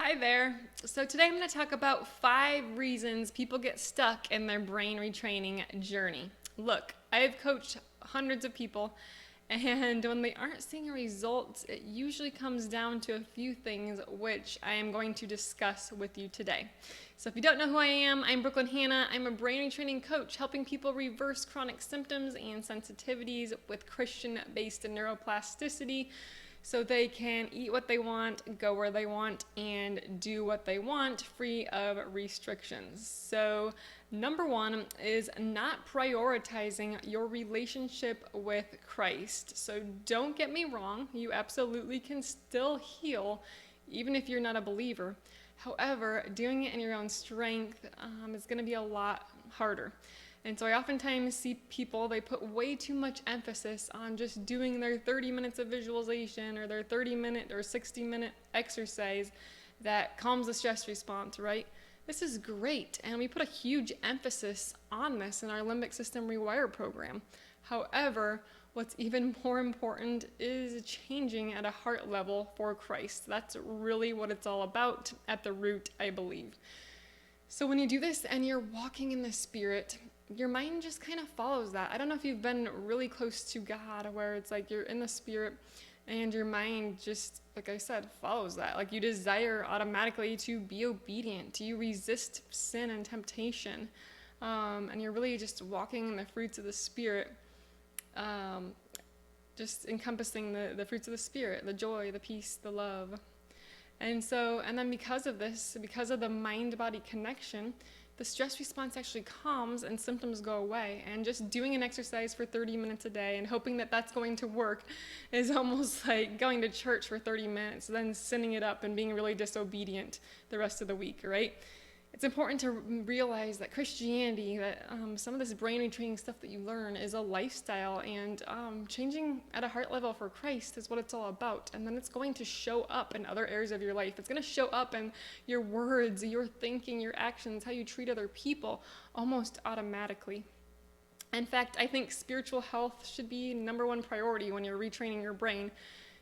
Hi there. So today I'm going to talk about 5 reasons people get stuck in their brain retraining journey. Look, I've coached hundreds of people, and when they aren't seeing results, it usually comes down to a few things which I am going to discuss with you today. So if you don't know who I am, I'm Brooklyn Hannah. I'm a brain retraining coach helping people reverse chronic symptoms and sensitivities with Christian-based neuroplasticity, so they can eat what they want, go where they want, and do what they want free of restrictions. So number 1 is not prioritizing your relationship with Christ. So don't get me wrong, you absolutely can still heal even if you're not a believer. However, doing it in your own strength is going to be a lot harder. And so I oftentimes see people, they put way too much emphasis on just doing their 30 minutes of visualization or their 30-minute or 60-minute exercise that calms the stress response, right? This is great, and we put a huge emphasis on this in our limbic system rewire program. However, what's even more important is changing at a heart level for Christ. That's really what it's all about at the root, I believe. So when you do this and you're walking in the Spirit, your mind just kind of follows that. I don't know if you've been really close to God where it's like you're in the Spirit and your mind just, like I said, follows that. Like you desire automatically to be obedient. You resist sin and temptation. And you're really just walking in the fruits of the Spirit, just encompassing the fruits of the Spirit, the joy, the peace, the love. And then because of this, because of the mind-body connection, the stress response actually calms and symptoms go away. And just doing an exercise for 30 minutes a day and hoping that that's going to work is almost like going to church for 30 minutes, then sinning it up and being really disobedient the rest of the week, right? It's important to realize that Christianity, that some of this brain retraining stuff that you learn is a lifestyle, and changing at a heart level for Christ is what it's all about. And then it's going to show up in other areas of your life. It's going to show up in your words, your thinking, your actions, how you treat other people, almost automatically. In fact, I think spiritual health should be number 1 priority when you're retraining your brain,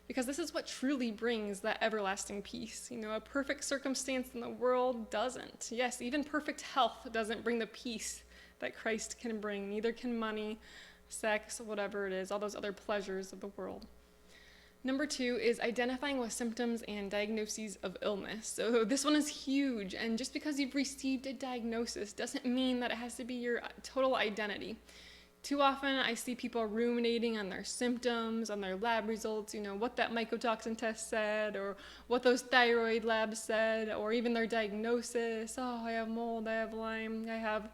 because this is what truly brings that everlasting peace. You know, a perfect circumstance in the world doesn't. Yes, even perfect health doesn't bring the peace that Christ can bring. Neither can money, sex, whatever it is, all those other pleasures of the world. Number 2 is identifying with symptoms and diagnoses of illness. So this one is huge, and just because you've received a diagnosis doesn't mean that it has to be your total identity. Too often I see people ruminating on their symptoms, on their lab results, what that mycotoxin test said, or what those thyroid labs said, or even their diagnosis. Oh, I have mold, I have Lyme, I have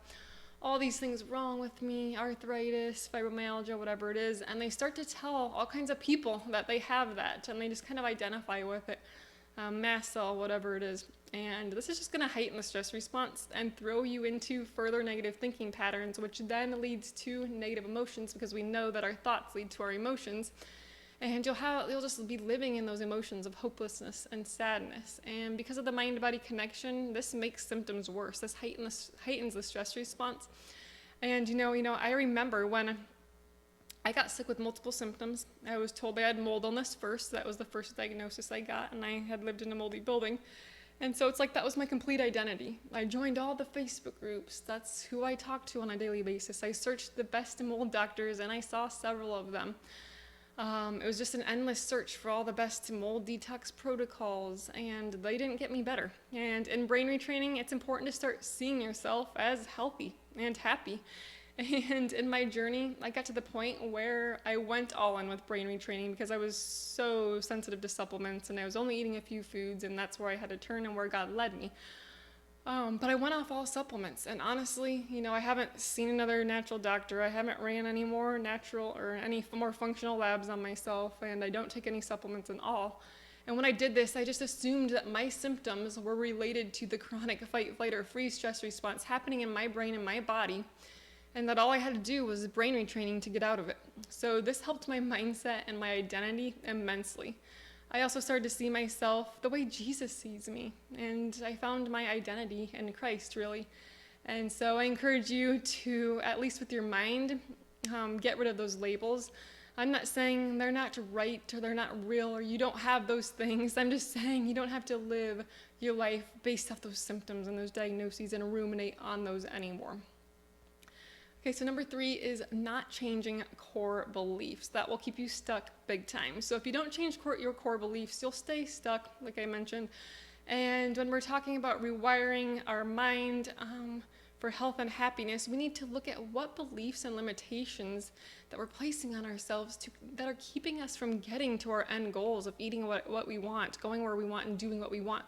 all these things wrong with me, arthritis, fibromyalgia, whatever it is, and they start to tell all kinds of people that they have that, and they just kind of identify with it. Mast cell, whatever it is. And this is just going to heighten the stress response and throw you into further negative thinking patterns, which then leads to negative emotions, because we know that our thoughts lead to our emotions. And you'll just be living in those emotions of hopelessness and sadness. And because of the mind-body connection, this makes symptoms worse. This heightens the stress response. And I remember when I got sick with multiple symptoms. I was told I had mold illness first. That was the first diagnosis I got, and I had lived in a moldy building. And so it's like that was my complete identity. I joined all the Facebook groups. That's who I talked to on a daily basis. I searched the best mold doctors, and I saw several of them. It was just an endless search for all the best mold detox protocols, and they didn't get me better. And in brain retraining, it's important to start seeing yourself as healthy and happy. And in my journey, I got to the point where I went all in with brain retraining because I was so sensitive to supplements, and I was only eating a few foods, and that's where I had to turn and where God led me. But I went off all supplements, and honestly, I haven't seen another natural doctor. I haven't ran any more natural or any more functional labs on myself, and I don't take any supplements at all. And when I did this, I just assumed that my symptoms were related to the chronic fight, flight, or freeze stress response happening in my brain and my body, and that all I had to do was brain retraining to get out of it. So this helped my mindset and my identity immensely. I also started to see myself the way Jesus sees me, and I found my identity in Christ, really. And so I encourage you to, at least with your mind, get rid of those labels. I'm not saying they're not right or they're not real or you don't have those things. I'm just saying you don't have to live your life based off those symptoms and those diagnoses and ruminate on those anymore. Okay, so number 3 is not changing core beliefs. That will keep you stuck big time. So if you don't change your core beliefs, you'll stay stuck, like I mentioned. And when we're talking about rewiring our mind for health and happiness, we need to look at what beliefs and limitations that we're placing on ourselves that are keeping us from getting to our end goals of eating what we want, going where we want, and doing what we want.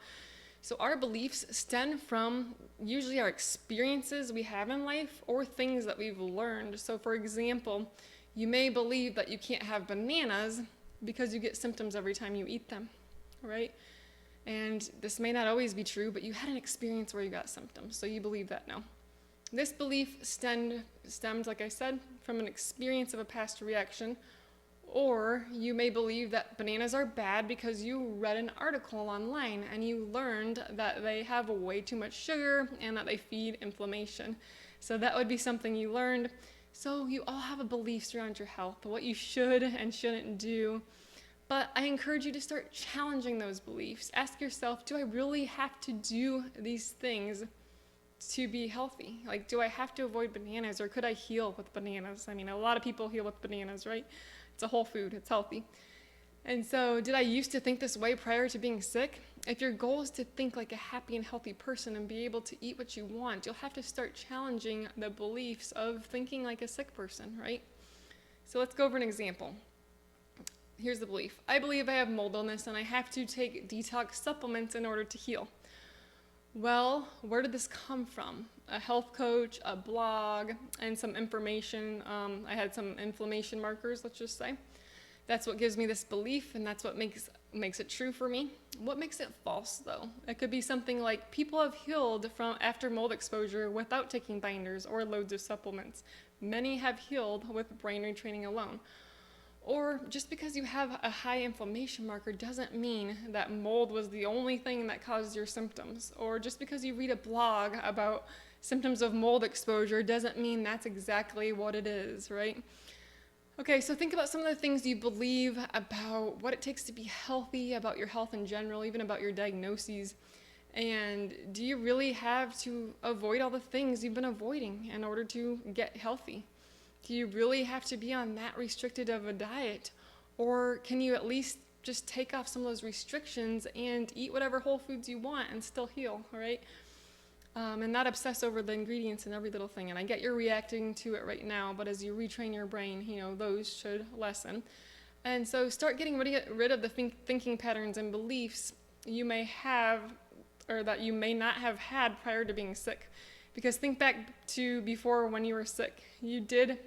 So our beliefs stem from usually our experiences we have in life or things that we've learned. So for example, you may believe that you can't have bananas because you get symptoms every time you eat them, right? And this may not always be true, but you had an experience where you got symptoms, so you believe that now. This belief stemmed, like I said, from an experience of a past reaction. Or you may believe that bananas are bad because you read an article online and you learned that they have way too much sugar and that they feed inflammation. So that would be something you learned. So you all have a beliefs around your health, what you should and shouldn't do. But I encourage you to start challenging those beliefs. Ask yourself, do I really have to do these things to be healthy? Like, do I have to avoid bananas, or could I heal with bananas? I mean, a lot of people heal with bananas, right? It's a whole food, it's healthy. And so did I used to think this way prior to being sick? If your goal is to think like a happy and healthy person and be able to eat what you want, you'll have to start challenging the beliefs of thinking like a sick person, right? So let's go over an example. Here's the belief. I believe I have mold illness and I have to take detox supplements in order to heal. Well, where did this come from? A health coach, a blog, and some information. I had some inflammation markers, let's just say. That's what gives me this belief, and that's what makes it true for me. What makes it false, though? It could be something like people have healed from after mold exposure without taking binders or loads of supplements. Many have healed with brain retraining alone. Or just because you have a high inflammation marker doesn't mean that mold was the only thing that caused your symptoms. Or just because you read a blog about symptoms of mold exposure doesn't mean that's exactly what it is, right? Okay, so think about some of the things you believe about what it takes to be healthy, about your health in general, even about your diagnoses. And do you really have to avoid all the things you've been avoiding in order to get healthy? Do you really have to be on that restricted of a diet? Or can you at least just take off some of those restrictions and eat whatever whole foods you want and still heal, right? And not obsess over the ingredients and every little thing. And I get you're reacting to it right now, but as you retrain your brain, those should lessen. And so start getting rid of the thinking patterns and beliefs you may have or that you may not have had prior to being sick. Because think back to before when you were sick. You did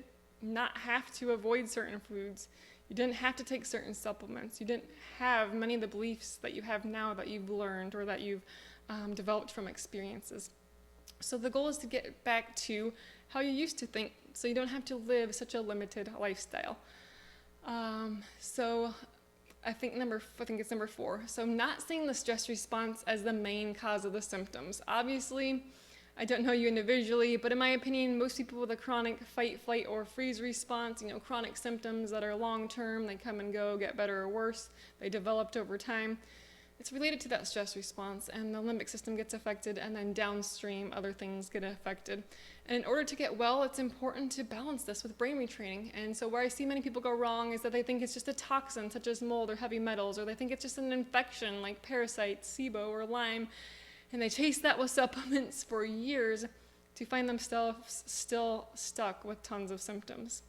not have to avoid certain foods. You didn't have to take certain supplements. You didn't have many of the beliefs that you have now that you've learned or that you've developed from experiences. So the goal is to get back to how you used to think so you don't have to live such a limited lifestyle. So I think it's number 4. So not seeing the stress response as the main cause of the symptoms. Obviously, I don't know you individually, but in my opinion, most people with a chronic fight, flight, or freeze response, chronic symptoms that are long-term, they come and go, get better or worse, they developed over time. It's related to that stress response, and the limbic system gets affected, and then downstream, other things get affected. And in order to get well, it's important to balance this with brain retraining. And so where I see many people go wrong is that they think it's just a toxin, such as mold or heavy metals, or they think it's just an infection like parasites, SIBO, or Lyme. And they chase that with supplements for years to find themselves still stuck with tons of symptoms.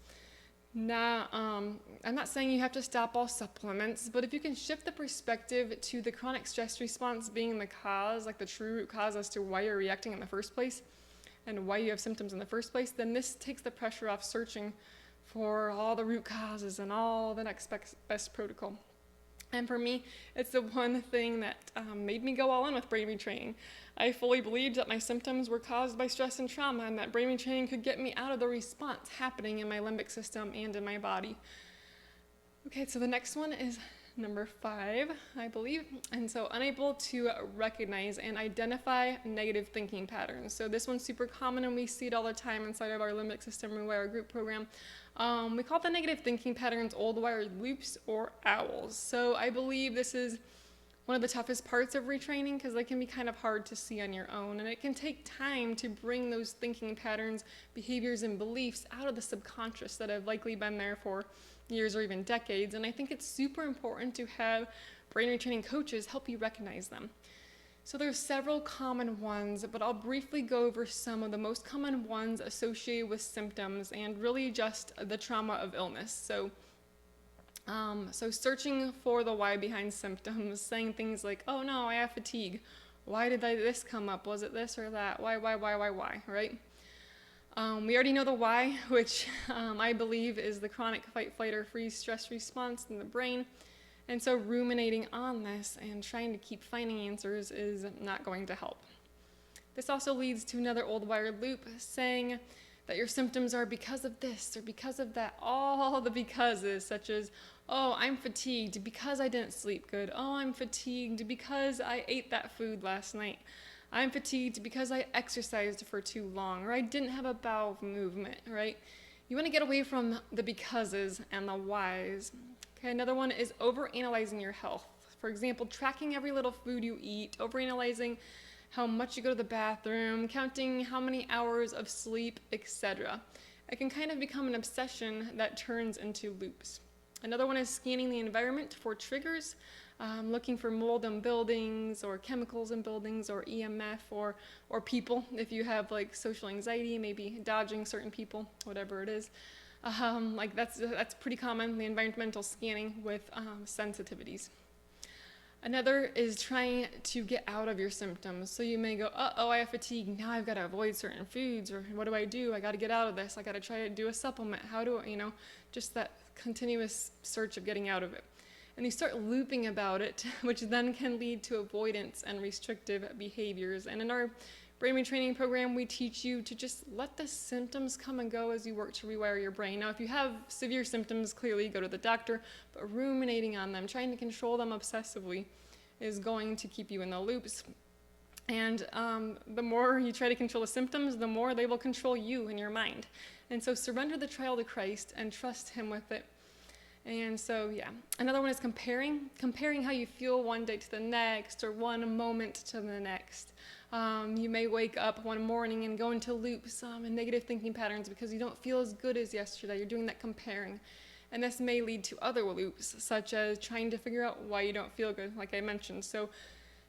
Now, I'm not saying you have to stop all supplements, but if you can shift the perspective to the chronic stress response being the cause, like the true root cause as to why you're reacting in the first place and why you have symptoms in the first place, then this takes the pressure off searching for all the root causes and all the next best protocol. And for me, it's the one thing that made me go all in with brain retraining. I fully believed that my symptoms were caused by stress and trauma, and that brain retraining could get me out of the response happening in my limbic system and in my body. Okay, so the next one is number 5, I believe. And so unable to recognize and identify negative thinking patterns. So this one's super common, and we see it all the time inside of our limbic system Rewire group program. We call the negative thinking patterns old wired loops or owls. So I believe this is one of the toughest parts of retraining, because they can be kind of hard to see on your own, and it can take time to bring those thinking patterns, behaviors, and beliefs out of the subconscious that have likely been there for years or even decades. And I think it's super important to have brain retraining coaches help you recognize them. So there's several common ones, but I'll briefly go over some of the most common ones associated with symptoms and really just the trauma of illness. So searching for the why behind symptoms, saying things like, oh no, I have fatigue. Why did this come up? Was it this or that? Why, right? We already know the why, which I believe is the chronic fight, flight, or freeze stress response in the brain. And so ruminating on this and trying to keep finding answers is not going to help. This also leads to another old wired loop saying that your symptoms are because of this or because of that, all the becauses, such as, oh, I'm fatigued because I didn't sleep good. Oh, I'm fatigued because I ate that food last night. I'm fatigued because I exercised for too long, or I didn't have a bowel movement, right? You want to get away from the becauses and the whys. Okay, another one is overanalyzing your health. For example, tracking every little food you eat, overanalyzing how much you go to the bathroom, counting how many hours of sleep, etc. It can kind of become an obsession that turns into loops. Another one is scanning the environment for triggers, looking for mold in buildings or chemicals in buildings or EMF or people. If you have like social anxiety, maybe dodging certain people, whatever it is. That's pretty common, the environmental scanning with sensitivities. Another is trying to get out of your symptoms. So you may go, oh, I have fatigue. Now I've got to avoid certain foods, or what do? I got to get out of this. I got to try to do a supplement. How do I, just that continuous search of getting out of it. And you start looping about it, which then can lead to avoidance and restrictive behaviors. And in our brain retraining program, we teach you to just let the symptoms come and go as you work to rewire your brain. Now, if you have severe symptoms, clearly go to the doctor, but ruminating on them, trying to control them obsessively is going to keep you in the loops. And the more you try to control the symptoms, the more they will control you in your mind. And so surrender the trial to Christ and trust him with it. And so, yeah. Another one is comparing how you feel one day to the next or one moment to the next. You may wake up one morning and go into loops and negative thinking patterns because you don't feel as good as yesterday. You're doing that comparing. And this may lead to other loops, such as trying to figure out why you don't feel good, like I mentioned. So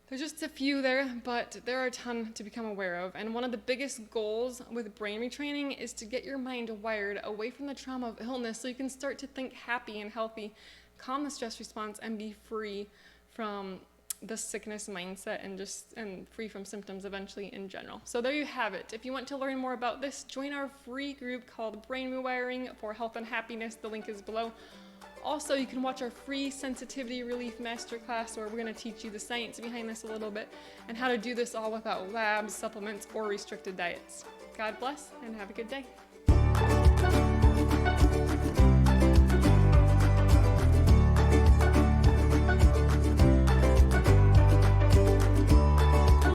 there's just a few there, but there are a ton to become aware of. And one of the biggest goals with brain retraining is to get your mind wired away from the trauma of illness so you can start to think happy and healthy, calm the stress response, and be free from the sickness mindset and free from symptoms eventually in general. So there you have it. If you want to learn more about this, join our free group called Brain Rewiring for Health and Happiness. The link is below. Also, you can watch our free sensitivity relief masterclass where we're going to teach you the science behind this a little bit and how to do this all without labs, supplements, or restricted diets. God bless and have a good day.